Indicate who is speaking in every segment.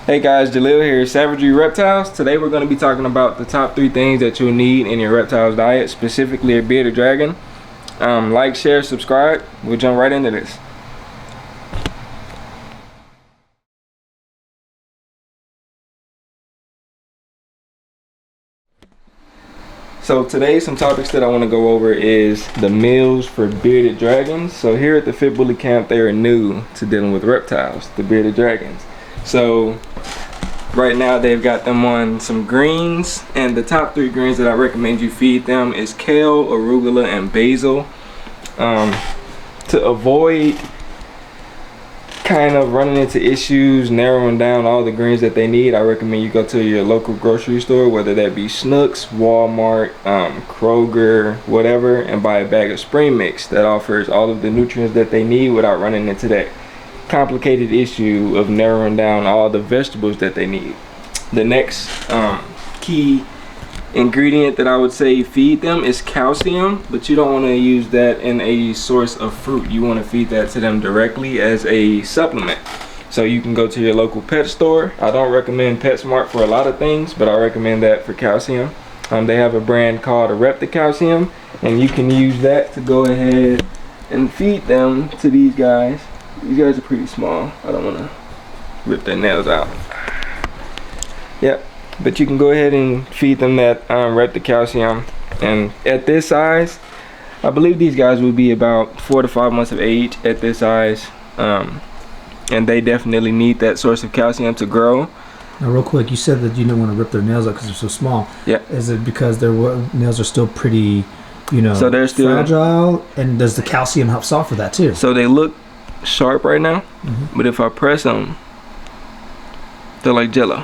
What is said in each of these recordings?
Speaker 1: Hey guys, Jalil here, Husbandry Reptiles. Today we're going to be talking about the top 3 things that you'll need in your reptiles diet, specifically a bearded dragon. Like, share, subscribe. We'll jump right into this. So today some topics that I want to go over is the meals for bearded dragons. So here at the Fit Bully camp, they are new to dealing with reptiles, the bearded dragons. So right now they've got them on some greens, and the top 3 greens that I recommend you feed them is kale, arugula, and basil. To avoid kind of running into issues narrowing down all the greens that they need, I recommend you go to your local grocery store, whether that be Schnucks, Walmart, Kroger, whatever, and buy a bag of spring mix that offers all of the nutrients that they need without running into that complicated issue of narrowing down all the vegetables that they need. The next key ingredient that I would say feed them is calcium, but you don't want to use that in a source of fruit. You want to feed that to them directly as a supplement. So you can go to your local pet store. I don't recommend Petmart for a lot of things, but I recommend that for calcium. They have a brand called a Reptile Calcium, and you can use that to go ahead and feed them to these guys. These guys are pretty small. I don't want to rip their nails out. Yep. But you can go ahead and feed them that Reptile Calcium. And at this size, I believe these guys will be about 4 to 5 months of age at this size. And they definitely need that source of calcium to grow.
Speaker 2: Now real quick, you said that you don't want to rip their nails out because they're so small.
Speaker 1: Yeah.
Speaker 2: Is it because their nails are still pretty,
Speaker 1: so they're still
Speaker 2: fragile? And does the calcium help soften that too?
Speaker 1: So they look sharp right now, but if I press them, they're like jello.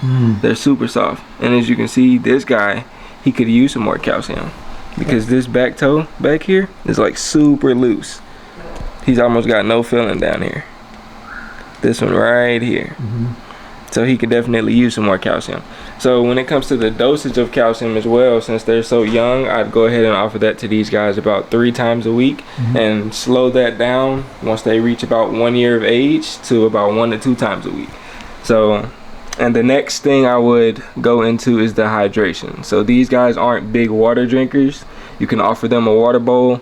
Speaker 1: They're super soft. And as you can see, this guy, he could use some more calcium because this back toe back here is like super loose. He's almost got no filling down here. This one right here. So he could definitely use some more calcium. So when it comes to the dosage of calcium as well, since they're so young, I'd go ahead and offer that to these guys about 3 times a week and slow that down once they reach about 1 year of age to about 1 to 2 times a week. So, and the next thing I would go into is the hydration. So these guys aren't big water drinkers. You can offer them a water bowl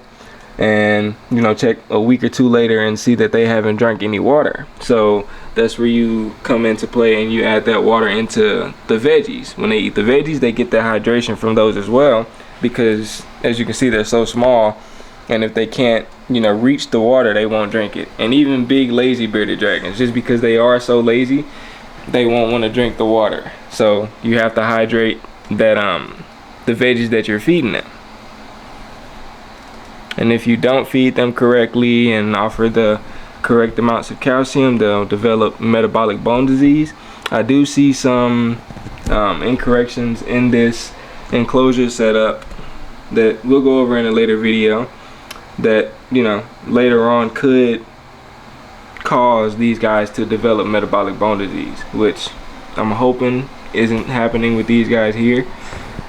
Speaker 1: and check a week or 2 later and see that they haven't drank any water. So that's where you come into play and you add that water into the veggies. When they eat the veggies, they get that hydration from those as well, because as you can see, they're so small, and if they can't reach the water, they won't drink it. And even big lazy bearded dragons, just because they are so lazy, they won't want to drink the water. So you have to hydrate that the veggies that you're feeding them. And if you don't feed them correctly and offer the correct amounts of calcium, they'll develop metabolic bone disease. I do see some incorrections in this enclosure setup that we'll go over in a later video that later on could cause these guys to develop metabolic bone disease, which I'm hoping isn't happening with these guys here.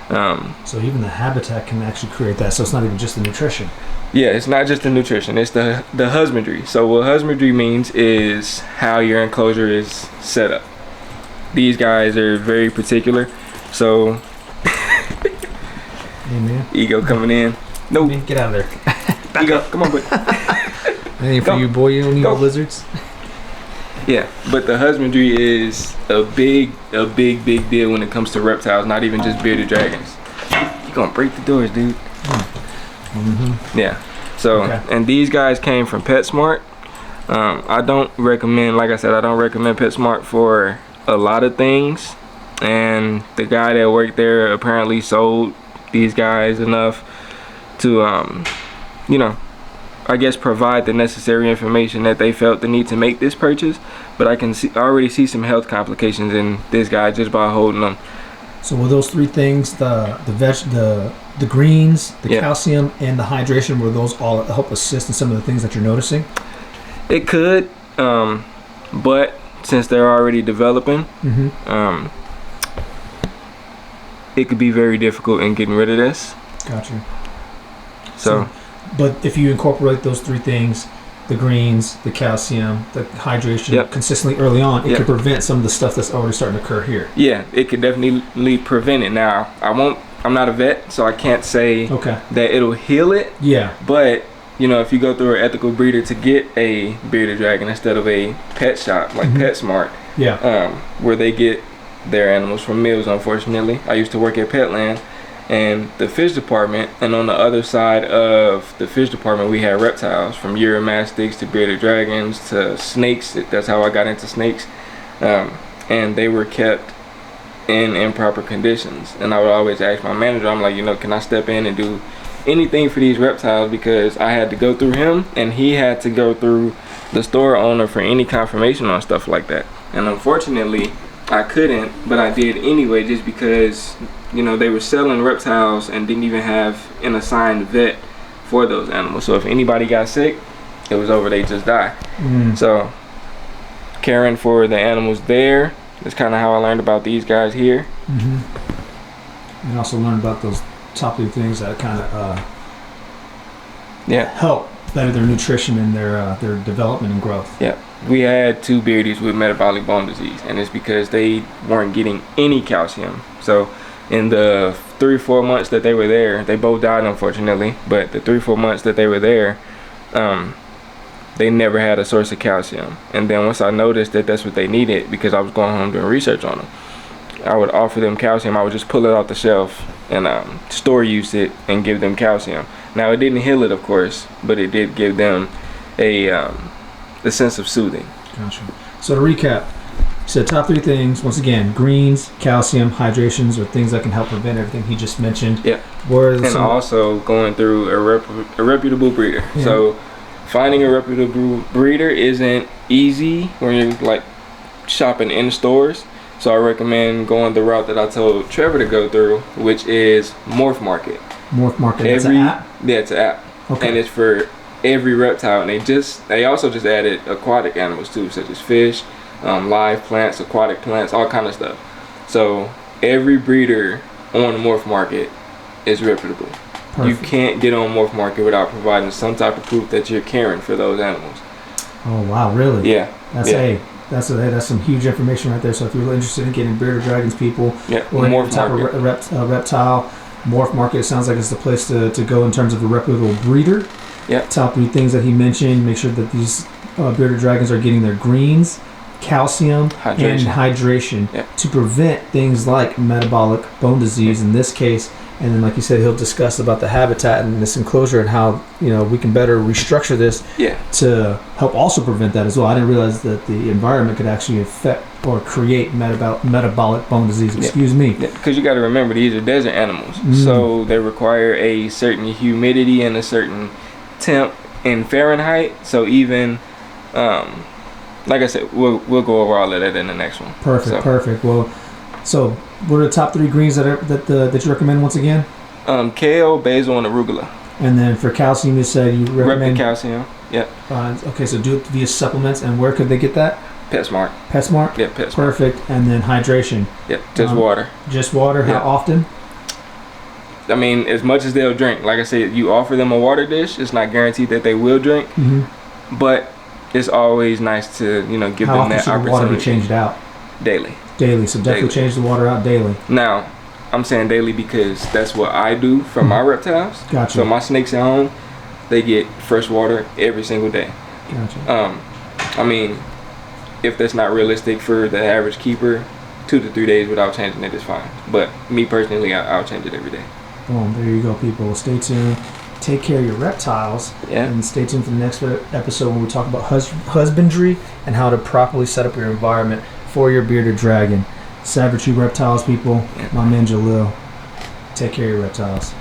Speaker 2: So even the habitat can actually create that, so it's not even just the nutrition.
Speaker 1: Yeah, it's not just the nutrition, it's the husbandry. So what husbandry means is how your enclosure is set up. These guys are very particular. So ego coming in.
Speaker 2: No, get out of there.
Speaker 1: Ego, come on, buddy.
Speaker 2: That ain't for you, boy. You don't need no lizards.
Speaker 1: Yeah, but the husbandry is a big deal when it comes to reptiles, not even just bearded dragons. You're gonna break the doors, dude. Yeah. So, and these guys came from PetSmart. I don't recommend, like I said, I don't recommend PetSmart for a lot of things. And the guy that worked there apparently sold these guys enough to, I guess provide the necessary information that they felt the need to make this purchase. But I can already see some health complications in this guy just by holding them.
Speaker 2: So will those 3 things, the greens, the calcium, and the hydration, will those all help assist in some of the things that you're noticing?
Speaker 1: It could, but since they're already developing, it could be very difficult in getting rid of this.
Speaker 2: Gotcha.
Speaker 1: So
Speaker 2: but if you incorporate those 3 things, the greens, the calcium, the hydration consistently early on, it could prevent some of the stuff that's already starting to occur here.
Speaker 1: Yeah, it could definitely prevent it. Now, I'm not a vet, so I can't say that it'll heal it.
Speaker 2: Yeah.
Speaker 1: But, you know, if you go through an ethical breeder to get a bearded dragon instead of a pet shop like Petmart, where they get their animals from meals, unfortunately. I used to work at Petland and the fish department, and on the other side of the fish department we had reptiles, from uromastics to bearded dragons to snakes. That's how I got into snakes. And they were kept in improper conditions, and I would always ask my manager, I'm like, you know, can I step in and do anything for these reptiles, because I had to go through him and he had to go through the store owner for any confirmation on stuff like that. And unfortunately I couldn't, but I did anyway, just because, you know, they were selling reptiles and didn't even have an assigned vet for those animals. So if anybody got sick, it was over, they just die. So caring for the animals there is kind of how I learned about these guys here.
Speaker 2: And also learned about those top 3 things that kind of help better their nutrition and their development and growth.
Speaker 1: Yeah, we had 2 beardies with metabolic bone disease, and it's because they weren't getting any calcium. So in the 3-4 months that they were there, they both died unfortunately, but the 3-4 months that they were there, they never had a source of calcium. And then once I noticed that that's what they needed, because I was going home doing research on them, I would offer them calcium. I would just pull it off the shelf and store use it and give them calcium. Now it didn't heal it, of course, but it did give them a sense of soothing.
Speaker 2: Gotcha. So to recap, you said top 3 things. Once again, greens, calcium, hydrations, or things that can help prevent everything he just mentioned.
Speaker 1: Yeah. And also going through a reputable breeder. Yeah. So finding a reputable breeder isn't easy when you're like shopping in stores. So I recommend going the route that I told Trevor to go through, which is Morph Market.
Speaker 2: Morph Market. It's an app?
Speaker 1: Yeah, it's an app. Okay. And it's for every reptile. And they also just added aquatic animals too, such as fish, live plants, aquatic plants, all kind of stuff. So every breeder on Morph Market is reputable. Perfect. You can't get on Morph Market without providing some type of proof that you're caring for those animals.
Speaker 2: Oh wow, really?
Speaker 1: Yeah.
Speaker 2: That's some huge information right there. So if you're really interested in getting bearded dragons, people, or any type of reptile, Morph Market sounds like it's the place to go in terms of a reputable breeder.
Speaker 1: Yeah.
Speaker 2: Top 3 things that he mentioned. Make sure that these bearded dragons are getting their greens, calcium, and hydration to prevent things like metabolic bone disease in this case. And then, like you said, he'll discuss about the habitat and this enclosure and how, you know, we can better restructure this to help also prevent that as well. I didn't realize that the environment could actually affect or create metabolic bone disease. Excuse me.
Speaker 1: Because you got to remember, these are desert animals, so they require a certain humidity and a certain temp in Fahrenheit. So even, like I said, we'll go over all of that in the next one.
Speaker 2: Perfect. Well. So, what are the top 3 greens that you recommend once again?
Speaker 1: Kale, basil, and arugula.
Speaker 2: And then for calcium, you said you recommend
Speaker 1: calcium. Yep.
Speaker 2: Okay, so do it via supplements, and where could they get that?
Speaker 1: PetSmart.
Speaker 2: PetSmart.
Speaker 1: Yeah, PetSmart.
Speaker 2: Perfect. And then hydration.
Speaker 1: Yep. Just water.
Speaker 2: Just water. How often?
Speaker 1: I mean, as much as they'll drink. Like I said, you offer them a water dish. It's not guaranteed that they will drink, but it's always nice to give them that opportunity. How often should the water be changed out? Daily, so definitely change the water out daily. Now, I'm saying daily because that's what I do for my reptiles.
Speaker 2: Gotcha.
Speaker 1: So my snakes at home, they get fresh water every single day.
Speaker 2: Gotcha.
Speaker 1: I mean, if that's not realistic for the average keeper, 2 to 3 days without changing it is fine. But me personally, I'll change it every day.
Speaker 2: Boom, there you go, people. Stay tuned. Take care of your reptiles.
Speaker 1: Yeah.
Speaker 2: And stay tuned for the next episode when we talk about husbandry and how to properly set up your environment for your bearded dragon. Savagery reptiles, people. My man Jalil. Take care of your reptiles.